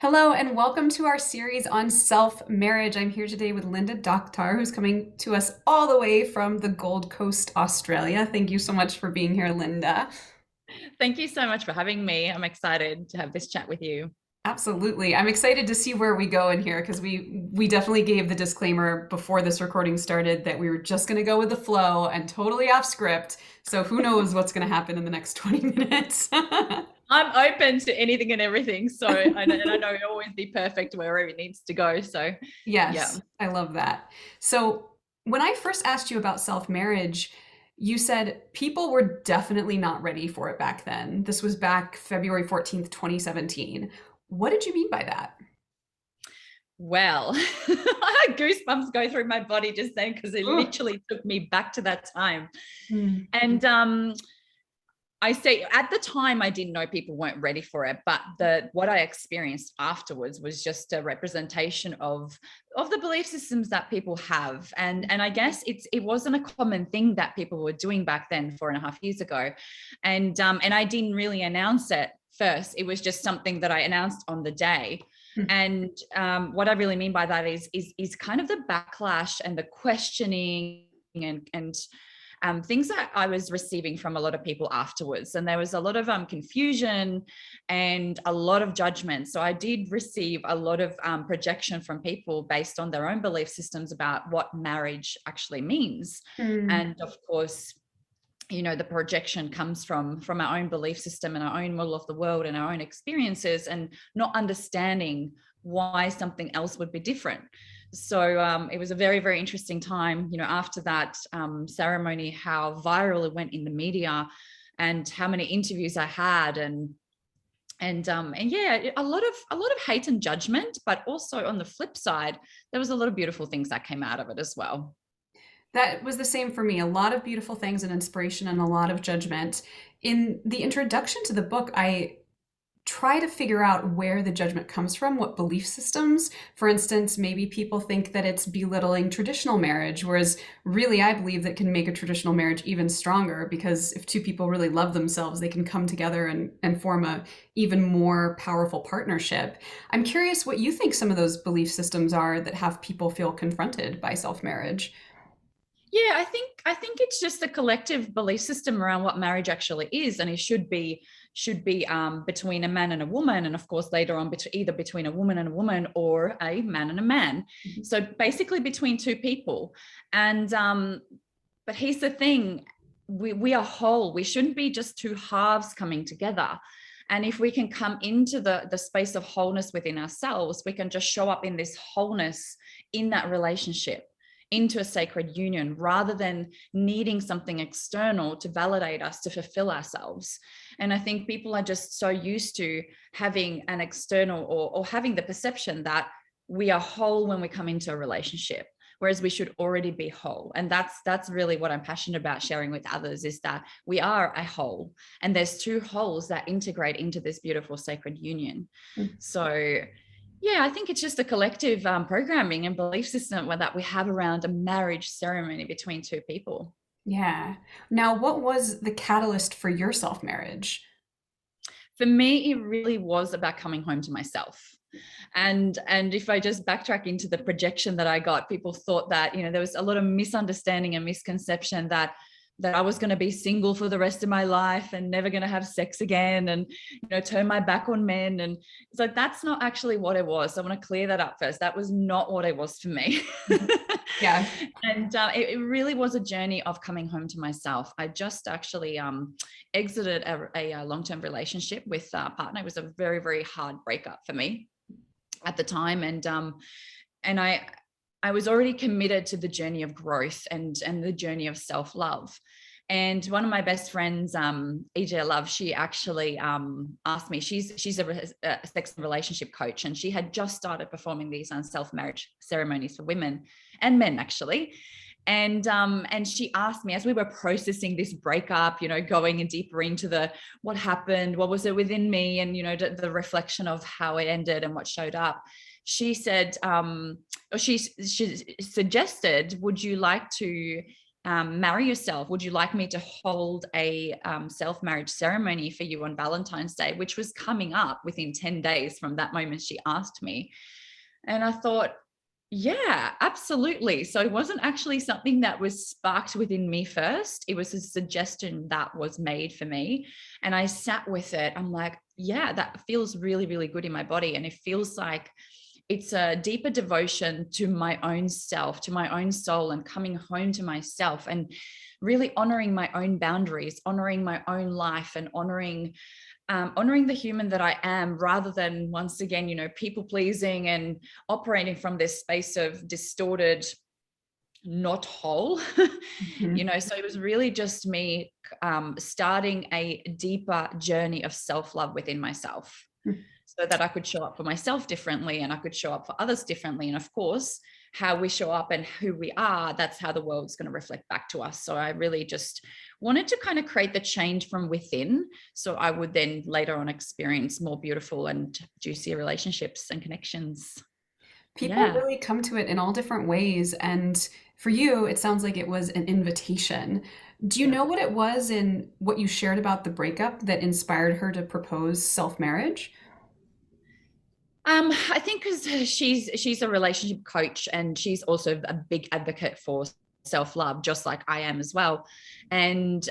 Hello and welcome to our series on self-marriage. I'm here today with Linda Doktar, who's coming to us all the way from the Gold Coast, Australia. Thank you so much for being here, Linda. Thank you so much for having me. I'm excited to have this chat with you. Absolutely. I'm excited to see where we go in here because we definitely gave the disclaimer before this recording started that we were just going to go with the flow and totally off script. So who knows what's going to happen in the next 20 minutes. I'm open to anything and everything. And I know it'll always be perfect wherever it needs to go. So, yeah. Yes, I love that. So, when I first asked you about self-marriage, you said people were definitely not ready for it back then. This was back February 14th, 2017. What did you mean by that? Well, I had goosebumps go through my body just then because it Ugh. literally took me back to that time. Hmm. And I say at the time I didn't know people weren't ready for it, but the what I experienced afterwards was just a representation of the belief systems that people have. And I guess it wasn't a common thing that people were doing back then 4.5 years ago. And I didn't really announce it first. It was just something that I announced on the day. And what I really mean by that is kind of the backlash and the questioning and things that I was receiving from a lot of people afterwards. And there was a lot of confusion and a lot of judgment. So I did receive a lot of projection from people based on their own belief systems about what marriage actually means. Hmm. And of course, the projection comes from our own belief system and our own model of the world and our own experiences, and not understanding why something else would be different. So it was a very, very interesting time, after that ceremony, how viral it went in the media and how many interviews I had, and yeah, a lot of hate and judgment, but also on the flip side, there was a lot of beautiful things that came out of it as well. That was the same for me. A lot of beautiful things and inspiration and a lot of judgment. In the introduction to the book, I try to figure out where the judgment comes from, what belief systems. For instance, maybe people think that it's belittling traditional marriage, whereas really I believe that can make a traditional marriage even stronger because if two people really love themselves, they can come together and form a even more powerful partnership. I'm curious what you think some of those belief systems are that have people feel confronted by self-marriage. Yeah, I think it's just a collective belief system around what marriage actually is, and it should be between a man and a woman, and of course later on either between a woman and a woman or a man and a man. So basically between two people, and but here's the thing: we are whole. We shouldn't be just two halves coming together. And if we can come into the space of wholeness within ourselves, we can just show up in this wholeness in that relationship, into a sacred union, rather than needing something external to validate us, to fulfill ourselves. And I think people are just so used to having an external, or having the perception that we are whole when we come into a relationship, whereas we should already be whole. And that's really what I'm passionate about sharing with others, is that we are a whole, and there's two wholes that integrate into this beautiful sacred union. So yeah, I think it's just a collective programming and belief system that we have around a marriage ceremony between two people. Yeah. Now, what was the catalyst for your self-marriage? For me, it really was about coming home to myself. And if I just backtrack into the projection that I got, people thought that, there was a lot of misunderstanding and misconception that I was going to be single for the rest of my life and never going to have sex again, and turn my back on men. And so that's not actually what it was. So I want to clear that up first. That was not what it was for me. Yeah. And it really was a journey of coming home to myself. I just actually exited a long-term relationship with a partner. It was a very, very hard breakup for me at the time. And I was already committed to the journey of growth and the journey of self-love. And one of my best friends, EJ Love, she actually asked me, she's a sex and relationship coach, and she had just started performing these self-marriage ceremonies for women and men, actually. And she asked me, as we were processing this breakup, going in deeper into the what happened, what was it within me, and the reflection of how it ended and what showed up. She said, or she suggested, would you like to marry yourself? Would you like me to hold a self-marriage ceremony for you on Valentine's Day, which was coming up within 10 days from that moment she asked me. And I thought, yeah, absolutely. So it wasn't actually something that was sparked within me first. It was a suggestion that was made for me. And I sat with it. I'm like, yeah, that feels really, really good in my body. And it feels like it's a deeper devotion to my own self, to my own soul, and coming home to myself and really honoring my own boundaries, honoring my own life, and honoring the human that I am, rather than, once again, people pleasing and operating from this space of distorted, not whole. Mhm. So it was really just me starting a deeper journey of self-love within myself, so that I could show up for myself differently and I could show up for others differently. And of course, how we show up and who we are, that's how the world's going to reflect back to us. So I really just wanted to kind of create the change from within, so I would then later on experience more beautiful and juicy relationships and connections. People Yeah. really come to it in all different ways. And for you, it sounds like it was an invitation. Do you Yeah. know what it was in what you shared about the breakup that inspired her to propose self-marriage? I think because she's a relationship coach, and she's also a big advocate for self-love, just like I am as well. And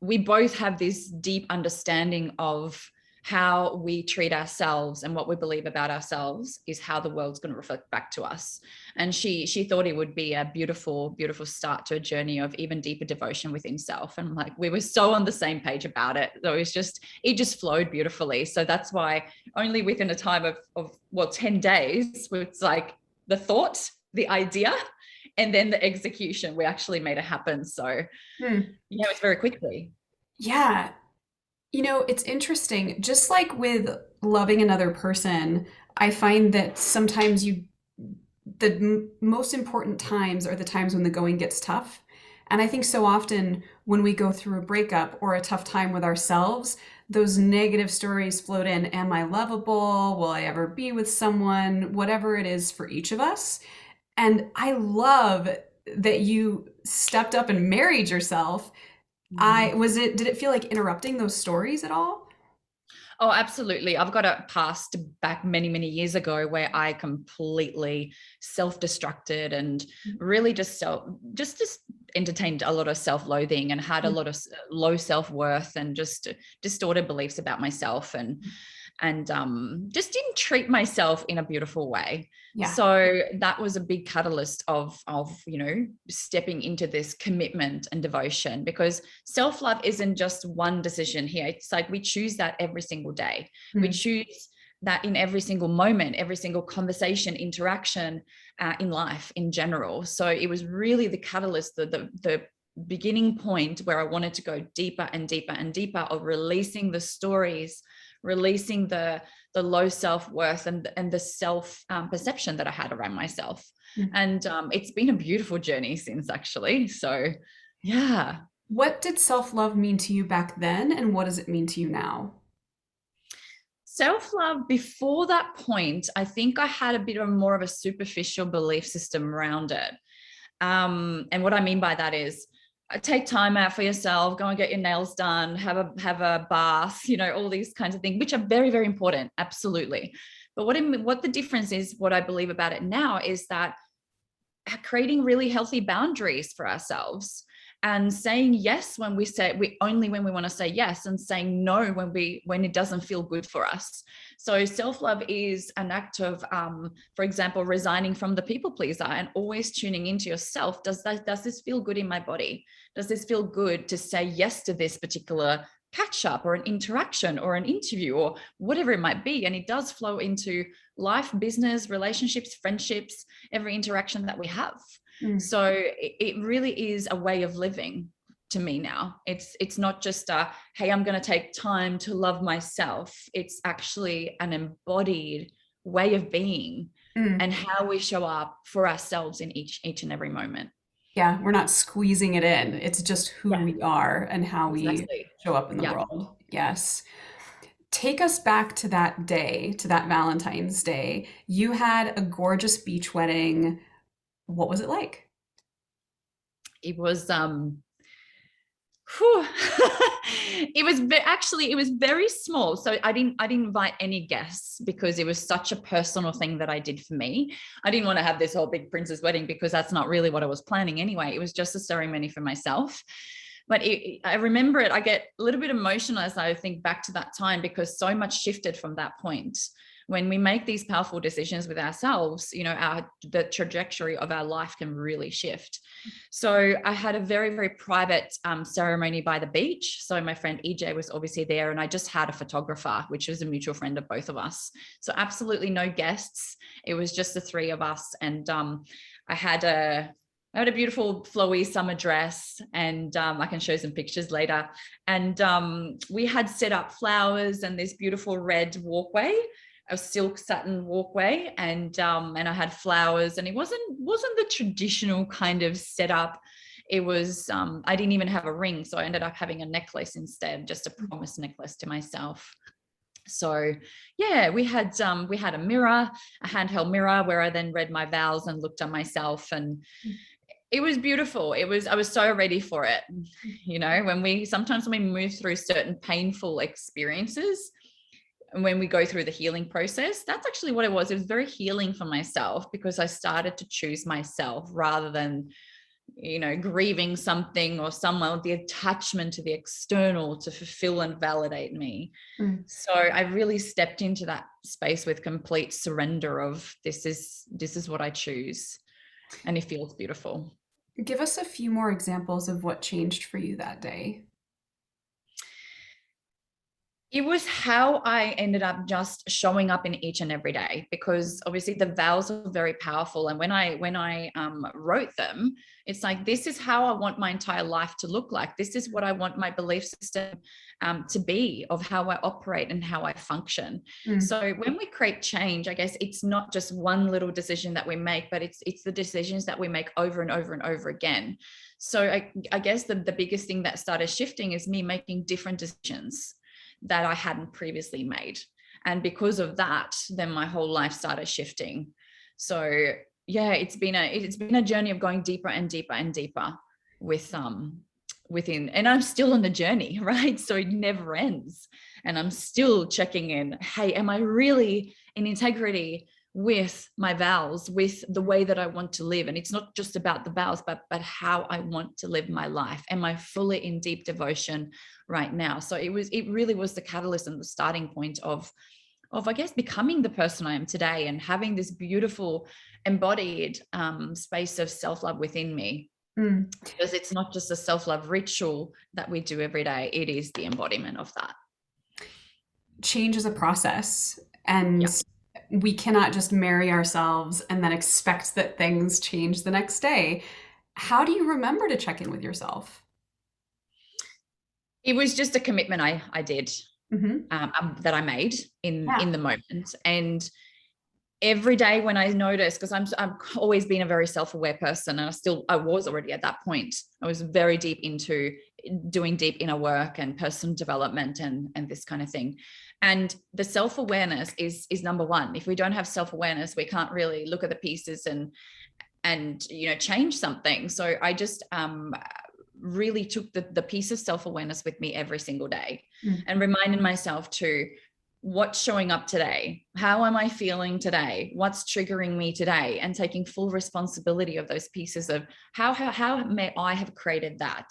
we both have this deep understanding of how we treat ourselves, and what we believe about ourselves is how the world's going to reflect back to us. And she thought it would be a beautiful, beautiful start to a journey of even deeper devotion within self. And like, we were so on the same page about it. So it just flowed beautifully. So that's why only within a time of 10 days, it's like the thought, the idea, and then the execution, we actually made it happen. So Hmm. yeah, it was very quickly. Yeah. It's interesting. Just like with loving another person, I find that sometimes the most important times are the times when the going gets tough. And I think so often when we go through a breakup or a tough time with ourselves, those negative stories float in. Am I lovable? Will I ever be with someone? Whatever it is for each of us. And I love that you stepped up and married yourself. Did it feel like interrupting those stories at all? Oh, absolutely. I've got a past back many, many years ago where I completely self-destructed and really just entertained a lot of self-loathing and had a lot of low self-worth and just distorted beliefs about myself, and just didn't treat myself in a beautiful way. Yeah. So that was a big catalyst of stepping into this commitment and devotion, because self-love isn't just one decision here. It's like we choose that every single day. We Mm. choose that in every single moment, every single conversation, interaction, in life in general. So it was really the catalyst, the beginning point where I wanted to go deeper and deeper and deeper, of releasing the stories, releasing the low self-worth and the self perception that I had around myself. Mm. And it's been a beautiful journey since, actually. So yeah. What did self-love mean to you back then, and what does it mean to you now? Self-love, before that point, I think I had a bit of more of a superficial belief system around it. And what I mean by that is, take time out for yourself, go and get your nails done, have a bath, all these kinds of things, which are very, very important, absolutely. But what the difference is, what I believe about it now, is that creating really healthy boundaries for ourselves, and saying yes when we want to say yes, and saying no when it doesn't feel good for us. So self-love is an act of, for example, resigning from the people pleaser and always tuning into yourself. Does this feel good in my body? Does this feel good to say yes to this particular catch up or an interaction or an interview or whatever it might be? And it does flow into life, business, relationships, friendships, every interaction that we have. Mm. So it really is a way of living to me now. It's not just hey, I'm going to take time to love myself. It's actually an embodied way of being, Mm. and how we show up for ourselves in each and every moment. Yeah, we're not squeezing it in. It's just who Yeah, we are and how we exactly. show up in the Yeah. world. Yes. Take us back to that day, to that Valentine's Day. You had a gorgeous beach wedding. What was it like? It was whew. Actually, it was very small, so I didn't invite any guests because it was such a personal thing that I did for me. I didn't want to have this whole big princess wedding because that's not really what I was planning anyway. It was just a ceremony for myself. But I remember it. I get a little bit emotional as I think back to that time, because so much shifted from that point. When we make these powerful decisions with ourselves, the trajectory of our life can really shift. So I had a very, very private ceremony by the beach. So my friend EJ was obviously there, and I just had a photographer, which was a mutual friend of both of us. So absolutely no guests. It was just the three of us. And I had a beautiful flowy summer dress, and I can show some pictures later. And we had set up flowers and this beautiful red walkway, a silk satin walkway, and I had flowers, and it wasn't the traditional kind of setup. It was I didn't even have a ring, so I ended up having a necklace instead, just a promise necklace to myself. So yeah, we had a mirror, a handheld mirror, where I then read my vows and looked at myself, and it was beautiful. I was so ready for it. Sometimes when we move through certain painful experiences, and when we go through the healing process, that's actually what it was. It was very healing for myself, because I started to choose myself rather than, grieving something or someone, the attachment to the external to fulfill and validate me. Mm. So I really stepped into that space with complete surrender of this is what I choose. And it feels beautiful. Give us a few more examples of what changed for you that day. It was how I ended up just showing up in each and every day, because obviously the vows are very powerful. And when I wrote them, it's like, this is how I want my entire life to look like. This is what I want my belief system to be, of how I operate and how I function. Mm. So when we create change, I guess it's not just one little decision that we make, but it's the decisions that we make over and over and over again. So I guess the biggest thing that started shifting is me making different decisions that I hadn't previously made. And because of that, then my whole life started shifting. So yeah, it's been a journey of going deeper and deeper and deeper within, and I'm still on the journey, right? So it never ends. And I'm still checking in. Hey, am I really in integrity with my vows, with the way that I want to live? And it's not just about the vows, but how I want to live my life. Am I fully in deep devotion right now? So it really was the catalyst and the starting point of I guess becoming the person I am today, and having this beautiful embodied space of self-love within me. Mm. Because it's not just a self-love ritual that we do every day, it is the embodiment of that. Change is a process, and Yeah. we cannot just marry ourselves and then expect that things change the next day. How do you remember to check in with yourself? It was just a commitment I did, Mm-hmm. that I made in Yeah. the moment. And every day when I notice, because I've always been a very self-aware person, and I was already at that point. I was very deep into doing deep inner work and personal development and this kind of thing. And the self-awareness is number one. If we don't have self-awareness, we can't really look at the pieces and change something. So I just really took the piece of self-awareness with me every single day, and reminded myself to, what's showing up today? How am I feeling today? What's triggering me today? And taking full responsibility of those pieces of how may I have created that?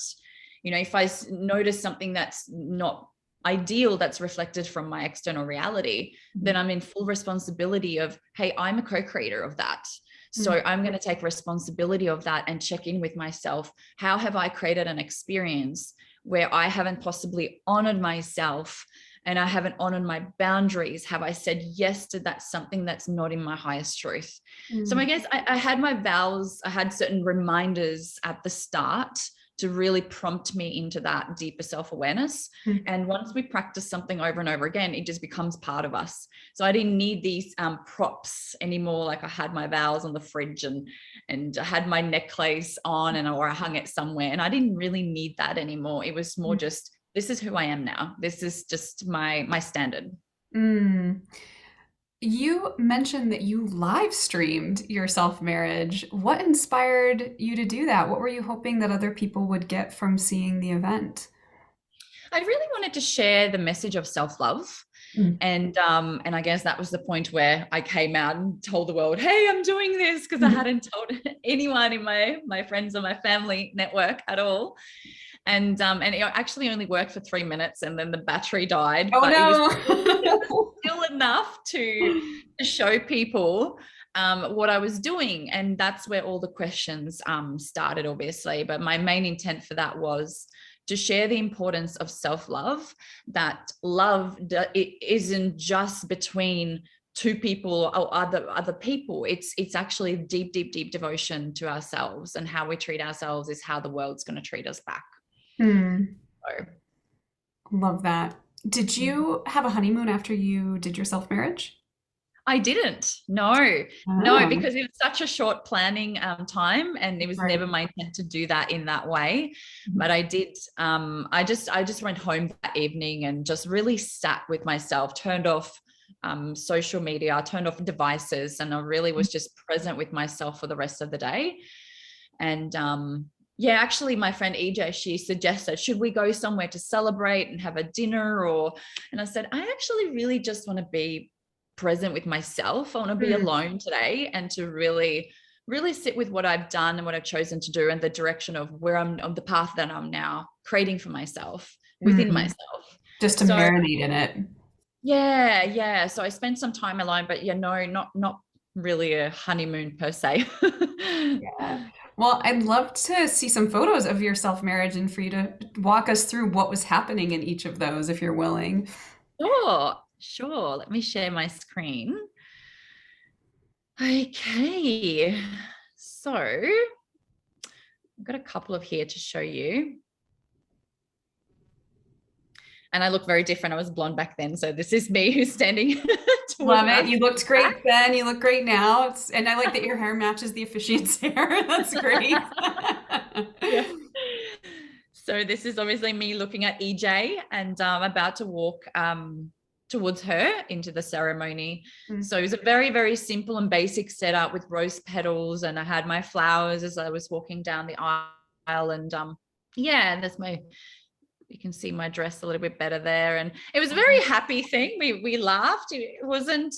If I notice something that's not ideal, that's reflected from my external reality, then I'm in full responsibility of, hey, I'm a co-creator of that. So I'm going to take responsibility of that and check in with myself. How have I created an experience where I haven't possibly honored myself, and I haven't honored my boundaries? Have I said yes to that something that's not in my highest truth? So I guess I had my vows, I had certain reminders at the start to really prompt me into that deeper self-awareness. And once we practice something over and over again, it just becomes part of us. So I didn't need these props anymore. Like I had my vows on the fridge and I had my necklace on, or I hung it somewhere, and I didn't really need that anymore. It was more just, this is who I am now. This is just my standard. Mm. You mentioned that you live streamed your self marriage. What inspired you to do that? What were you hoping that other people would get from seeing the event? I really wanted to share the message of self-love. Mm. And I guess that was the point where I came out and told the world, hey, I'm doing this, because I hadn't told anyone in my friends or my family network at all. And it actually only worked for 3 minutes, and then the battery died, Oh but it was no. still enough to show people what I was doing. And that's where all the questions started, obviously. But my main intent for that was to share the importance of self-love, that love it isn't just between two people or other people. It's actually deep devotion to ourselves, and how we treat ourselves is how the world's going to treat us back. Hmm. So, Love that. Did mm. you have a honeymoon after you did your self marriage? I didn't. No, no, Oh, because it was such a short planning time, and it was right. never my intent to do that in that way. But I did. I just went home that evening and just really sat with myself, turned off social media, turned off devices, and I really was just present with myself for the rest of the day. And yeah, actually, my friend EJ, she suggested, should we go somewhere to celebrate and have a dinner? And I said, I actually really just want to be present with myself. I want to be Mm. alone today, and to really sit with what I've done and what I've chosen to do, and the direction of where I'm on the path that I'm now creating for myself within Mm. myself. Just to So marinate in it. yeah. So I spent some time alone, but yeah, no, not really a honeymoon per se. Yeah. Well, I'd love to see some photos of your self marriage and for you to walk us through what was happening in each of those if you're willing. Sure. Let me share my screen. Okay. So I've got a couple of here to show you. And I look very different. I was blonde back then. So this is me who's standing towards Love it. us. You looked great then. You look great now. And I like that your hair matches the officiant's hair. That's great. Yeah. So this is obviously me looking at EJ, and about to walk towards her into the ceremony. Mm. So it was a very simple and basic setup with rose petals, and I had my flowers as I was walking down the aisle. And yeah, and there's my, you can see my dress a little bit better there. And it was a very happy thing. We laughed. It wasn't,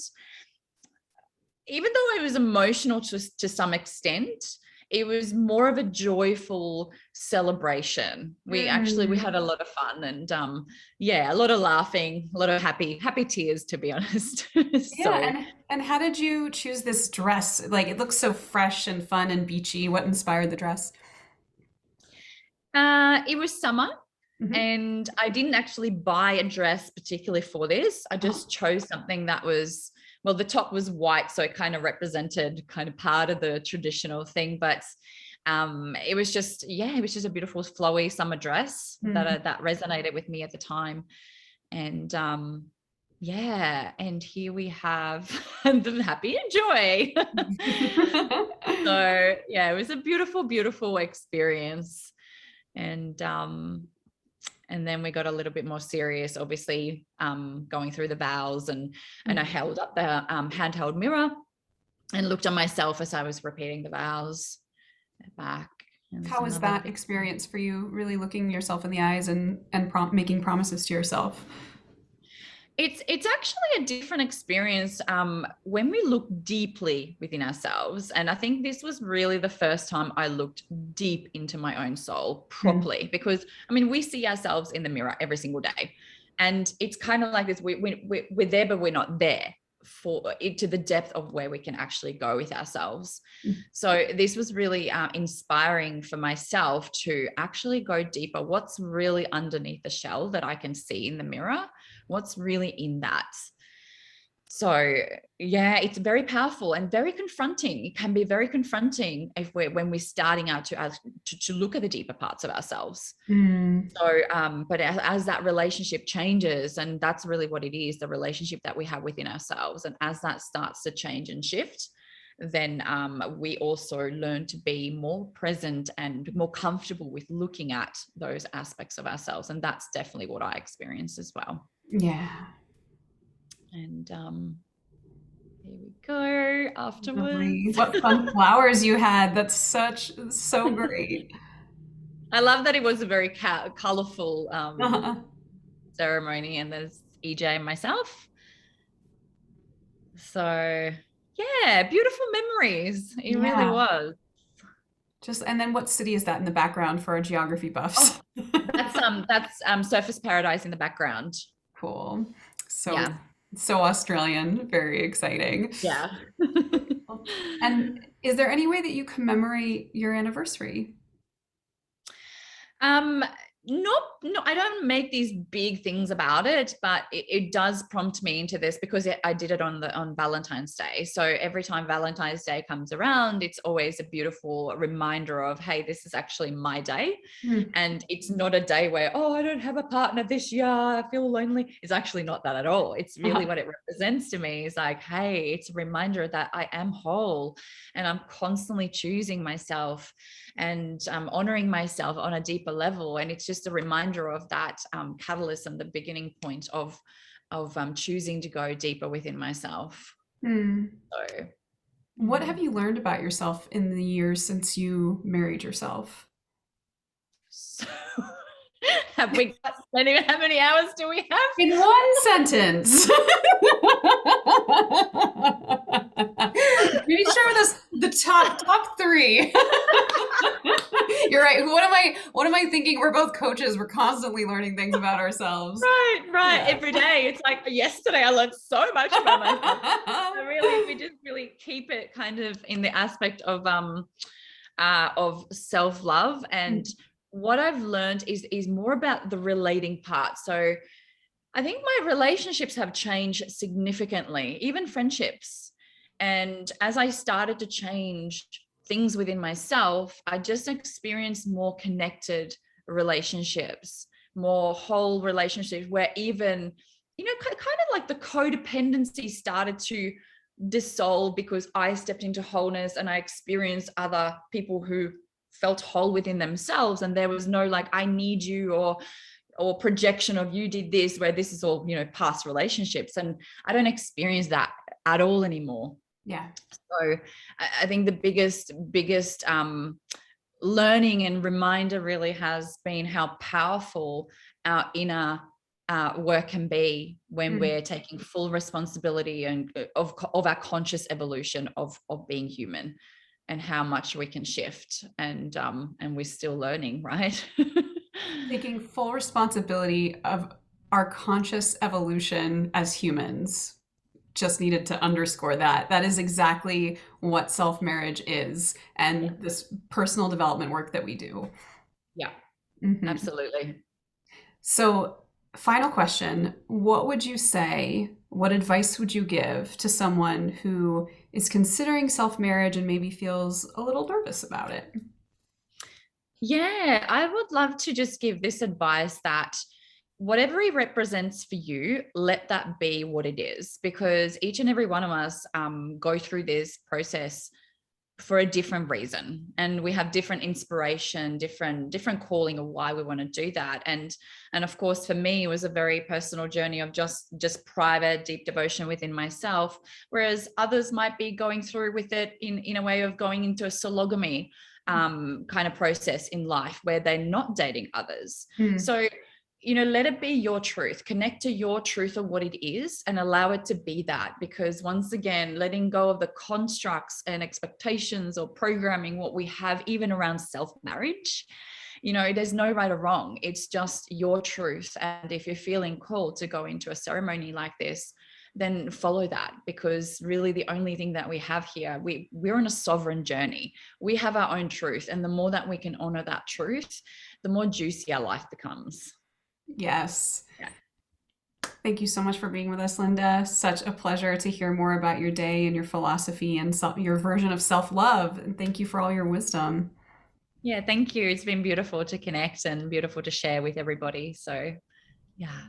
even though it was emotional to some extent, it was more of a joyful celebration. We Mm. had a lot of fun, and yeah, a lot of laughing, a lot of happy tears, to be honest. Yeah, So and how did you choose this dress? Like it looks so fresh and fun and beachy. What inspired the dress? it was summer, Hmm. and I didn't actually buy a dress particularly for this. I Oh. just chose something that was, well, the top was white, so it kind of represented kind of part of the traditional thing. But it was just, yeah, it was just a beautiful flowy summer dress Mm. that resonated with me at the time. And yeah, and here we have the happy and joy. So yeah, it was a beautiful experience. And and then we got a little bit more serious, obviously, going through the vows. And I held up the handheld mirror and looked at myself as I was repeating the vows back. And there's How was another that picture. experience for you, really looking yourself in the eyes and making promises to yourself? It's actually a different experience when we look deeply within ourselves. And I think this was really the first time I looked deep into my own soul Mm. properly, because I mean, we see ourselves in the mirror every single day, and it's kind of like this, we're there but we're not there for it, to the depth of where we can actually go with ourselves. So this was really inspiring for myself to actually go deeper. What's really underneath the shell that I can see in the mirror? What's really in that? So yeah, it's very powerful and very confronting. It can be very confronting if when we're starting out to look at the deeper parts of ourselves. Mm. So but as that relationship changes, and that's really what it is, the relationship that we have within ourselves, and as that starts to change and shift, then we also learn to be more present and more comfortable with looking at those aspects of ourselves. And that's definitely what I experienced as well. Yeah. And Here we go Lovely. afterwards. What fun flowers you had. That's so great. I love that it was a very colorful Uh-huh. ceremony, and there's EJ and myself. So yeah, beautiful memories. It really Yeah. was. Just and then what city is that in the background for our geography buffs? Oh, that's Surface Paradise in the background. Cool. So Yeah. so Australian, very exciting. Yeah. And is there any way that you commemorate your anniversary? Um, no, I don't make these big things about it, but it does prompt me into this because I did it on Valentine's Day. So every time Valentine's Day comes around, it's always a beautiful reminder of, hey, this is actually my day. Hmm. And it's not a day where, oh, I don't have a partner this year, I feel lonely. It's actually not that at all. It's really Uh-huh. what it represents to me is like, hey, it's a reminder that I am whole and I'm constantly choosing myself and honoring myself on a deeper level. And it's just a reminder of that catalyst and the beginning point of choosing to go deeper within myself. Hmm. So, What have mm. you learned about yourself in the years since you married yourself? So have we got how many hours do we have? In one sentence. Maybe share with us the top three. You're right. What am I thinking? We're both coaches. We're constantly learning things about ourselves. Right. Yeah. Every day. It's like yesterday I learned so much about myself. So really, we just really keep it kind of in the aspect of self-love. And what I've learned is more about the relating part. So I think my relationships have changed significantly, even friendships. And as I started to change things within myself, I just experienced more connected relationships, more whole relationships where even, kind of like the codependency started to dissolve because I stepped into wholeness and I experienced other people who felt whole within themselves. And there was no like, I need you or projection of you did this, where this is all past relationships, and I don't experience that at all anymore. Yeah. So I think the biggest learning and reminder really has been how powerful our inner work can be when Mm. we're taking full responsibility and of our conscious evolution of being human, and how much we can shift, and we're still learning, right? Taking full responsibility of our conscious evolution as humans. Just needed to underscore that. That is exactly what self marriage is Yeah, and this personal development work that we do. yeah, Mhm. absolutely. So, final question. What would you say? What advice would you give to someone who is considering self marriage and maybe feels a little nervous about it? Yeah, I would love to just give this advice that whatever it represents for you, let that be what it is, because each and every one of us go through this process for a different reason, and we have different inspiration, different calling of why we want to do that. And of course, for me, it was a very personal journey of just private deep devotion within myself, whereas others might be going through with it in a way of going into a sologamy kind of process in life where they're not dating others. Hmm. So let it be your truth, connect to your truth of what it is and allow it to be that. Because once again, letting go of the constructs and expectations or programming what we have even around self-marriage, there's no right or wrong. It's just your truth. And if you're feeling called to go into a ceremony like this, then follow that, because really the only thing that we have here, we're on a sovereign journey. We have our own truth, and the more that we can honor that truth, the more juicy our life becomes. Yes. Yeah. Thank you so much for being with us, Linda. Such a pleasure to hear more about your day and your philosophy and your version of self love. And thank you for all your wisdom. Yeah, thank you. It's been beautiful to connect and beautiful to share with everybody. So, yeah.